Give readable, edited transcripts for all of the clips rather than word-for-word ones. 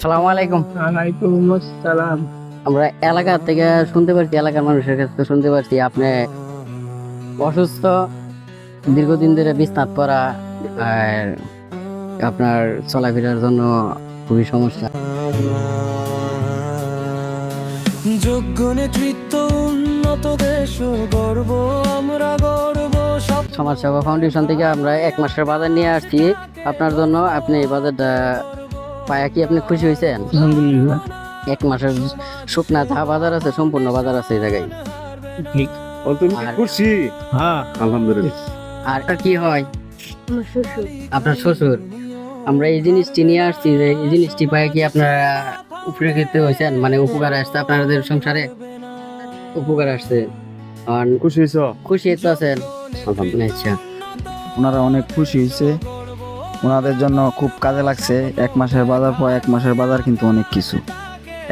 সালাম আলাইকুম। ওয়ালাইকুম আসসালাম। আমরা এলাকা থেকে শুনতে পারছি, এলাকার মানুষের কাছে তো শুনতে পারছি আপনি অসুস্থ, দীর্ঘদিন ধরে বিছনাত পড়া, আর আপনার চলাফেরার জন্য খুবই সমস্যা। যোগ্য নেতৃত্ব, উন্নত দেশ গর্ব, আমরা গর্ব সব। সমাজসেবা ফাউন্ডেশন থেকে আমরা 1 মাসের বাজার নিয়ে আসছি আপনার জন্য। আপনি এই বাজারটা পায়া কি আপনি খুশি হয়েছেন? আলহামদুলিল্লাহ। 1 মাসের শুকনা যা বাজার আছে সম্পূর্ণ বাজার আছে এই জায়গায়। ঠিক। তুমি আর- খুশি? হ্যাঁ, আলহামদুলিল্লাহ। আর কি হয়? আপনার শ্বশুর। আমরা এই জিনিসটি নিয়ে আসছি যে এই জিনিসটি পায় কি আপনারা উপকৃত হয়েছেন, মানে উপকার আসছে আপনাদের সংসারে, উপকার আসছে। আর খুশি হয়েছ? খুশি তো আছেন? আলহামদুলিল্লাহ। আচ্ছা, ওনারা অনেক খুশি হয়েছে, ওনাদের জন্য খুব কাজে লাগছে। 1 মাসের বাজার পর 1 মাসের বাজার কিন্তু অনেক কিছু,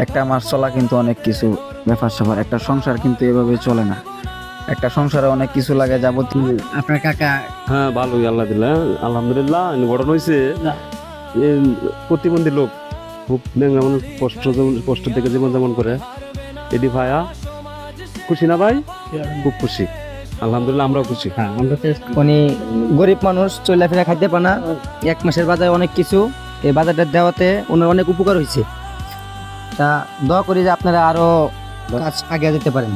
একটা মাস চলা কিন্তু অনেক কিছু ব্যাপার স্যাপার। একটা সংসার কিন্তু এভাবে চলে না, একটা সংসারে অনেক কিছু লাগে যাবতীয়। আপনার কাকা হ্যাঁ, ভালোই আল্লাহ দিল্লা। আলহামদুলিল্লাহ। ঘটনা হয়েছে প্রতিবন্ধী লোক, খুব ন্যাংরা মানুষ, কষ্ট থেকে জীবনযাপন করে। এডি ভাইয়া খুশি না ভাই? খুব খুশি, আলহামদুলিল্লাহ। আমরাও খুশি। হ্যাঁ, আমরা তো উনি গরিব মানুষ, চলাফেরা খাইতে পানা। 1 মাসের বাজারে অনেক কিছু, এই বাজারটা দেওয়াতে ওনার অনেক উপকার হয়েছে। তা দোয়া করি যে আপনারা আরো কাজ আগে যেতে পারেন।